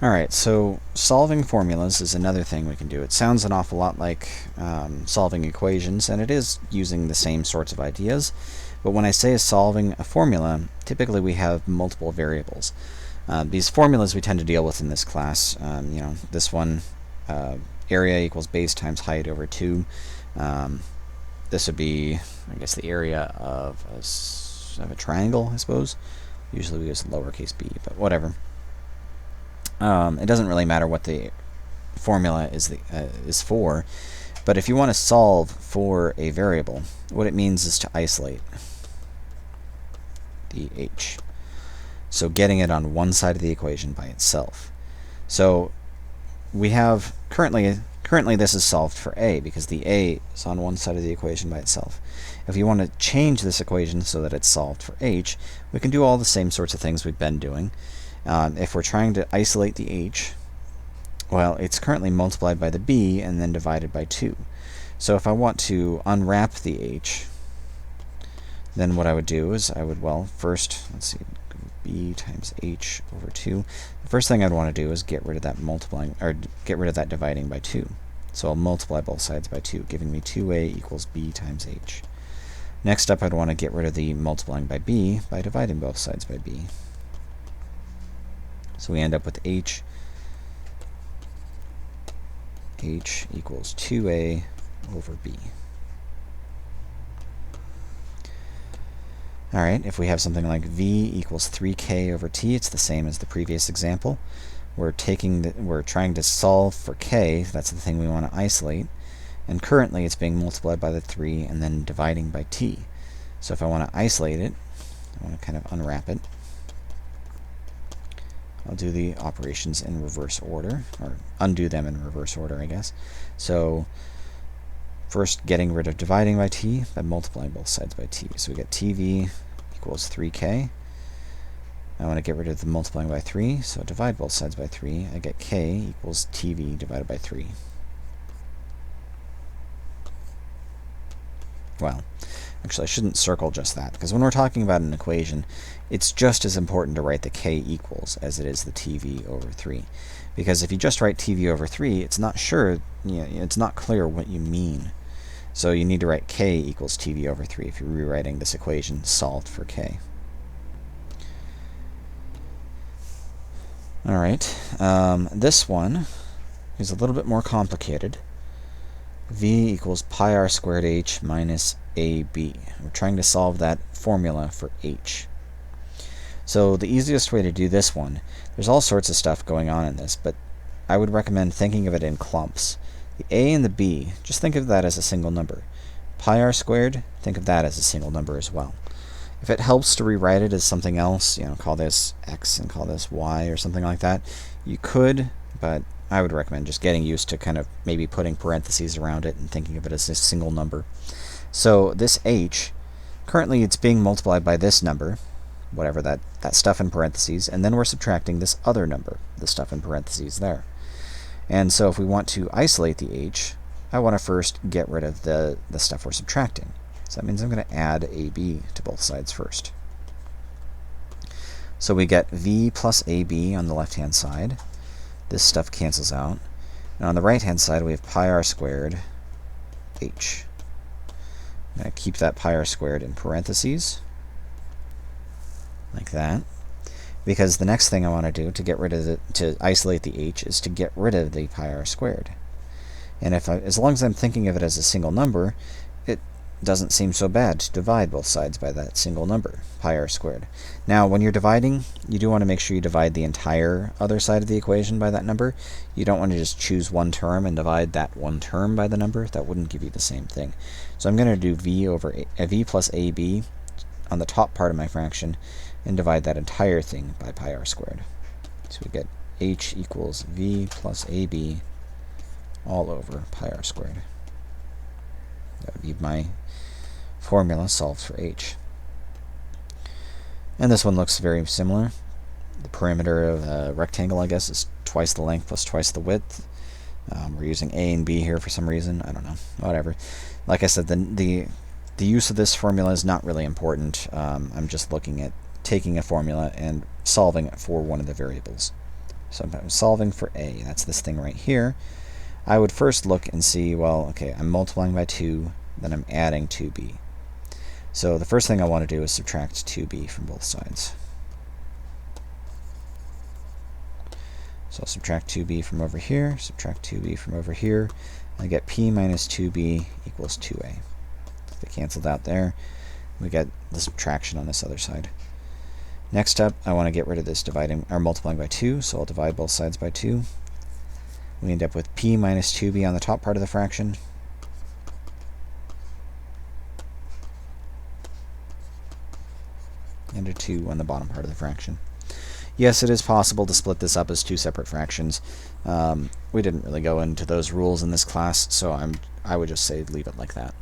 Alright, so solving formulas is another thing we can do. It sounds an awful lot like solving equations, and it is using the same sorts of ideas, but when I say solving a formula, typically we have multiple variables. These formulas we tend to deal with in this class. This one, area equals base times height over 2. This would be, I guess, the area of a triangle, I suppose. Usually we use lowercase b, but whatever. It doesn't really matter what the formula is for, but if you want to solve for a variable, what it means is to isolate the h. So getting it on one side of the equation by itself. So we have currently this is solved for a because the a is on one side of the equation by itself. If you want to change this equation so that it's solved for h, we can do all the same sorts of things we've been doing. If we're trying to isolate the h, well, it's currently multiplied by the b and then divided by 2. So if I want to unwrap the h, then what I would do is first, let's see, b times h over 2. The first thing I'd want to do is get rid of that multiplying, or get rid of that dividing by 2. So I'll multiply both sides by 2, giving me 2a equals b times h. Next up, I'd want to get rid of the multiplying by b by dividing both sides by b. So we end up with h equals 2a over b. Alright, if we have something like v equals 3k over t, it's the same as the previous example. We're trying to solve for k, that's the thing we want to isolate, and currently it's being multiplied by the 3 and then dividing by t. So if I want to isolate it, I want to kind of unwrap it. I'll do the operations in reverse order, or undo them in reverse order, I guess. So first getting rid of dividing by t by multiplying both sides by t. So we get tv equals 3k. I want to get rid of the multiplying by 3, so divide both sides by 3. I get k equals tv divided by 3. Well, actually I shouldn't circle just that, because when we're talking about an equation, it's just as important to write the k equals as it is the tv over 3. Because if you just write tv over 3, it's not clear what you mean. So you need to write k equals tv over 3 if you're rewriting this equation solved for k. Alright, this one is a little bit more complicated. V equals pi r squared h minus ab. We're trying to solve that formula for h. So the easiest way to do this one, there's all sorts of stuff going on in this, but I would recommend thinking of it in clumps. The a and the b, just think of that as a single number. Pi r squared, think of that as a single number as well. If it helps to rewrite it as something else, call this x and call this y or something like that, you could, but I would recommend just getting used to kind of maybe putting parentheses around it and thinking of it as a single number. So this h, currently it's being multiplied by this number, whatever that stuff in parentheses, and then we're subtracting this other number, the stuff in parentheses there. And so if we want to isolate the h, I want to first get rid of the stuff we're subtracting. So that means I'm going to add ab to both sides first. So we get v plus ab on the left-hand side. This stuff cancels out. And on the right-hand side, we have pi r squared h. I'm going to keep that pi r squared in parentheses, like that, because the next thing I want to do to isolate the h is to get rid of the pi r squared. And as long as I'm thinking of it as a single number, it doesn't seem so bad to divide both sides by that single number, pi r squared. Now, when you're dividing, you do want to make sure you divide the entire other side of the equation by that number. You don't want to just choose one term and divide that one term by the number. That wouldn't give you the same thing. So I'm going to do v plus ab on the top part of my fraction and divide that entire thing by pi r squared. So we get h equals v plus ab all over pi r squared. That would be my formula solved for h. And this one looks very similar. The perimeter of a rectangle, I guess, is twice the length plus twice the width. We're using a and b here for some reason. I don't know. Whatever. Like I said, the use of this formula is not really important. I'm just looking at taking a formula and solving it for one of the variables. So I'm solving for a. That's this thing right here. I would first look and see, well, okay, I'm multiplying by 2, then I'm adding 2b. So the first thing I want to do is subtract 2b from both sides. So I'll subtract 2b from over here, subtract 2b from over here, and I get p minus 2b equals 2a. They canceled out there. We get the subtraction on this other side. Next up, I want to get rid of this dividing or multiplying by 2, so I'll divide both sides by 2. We end up with p minus 2b on the top part of the fraction. And a 2 on the bottom part of the fraction. Yes, it is possible to split this up as two separate fractions. We didn't really go into those rules in this class, so I would just say leave it like that.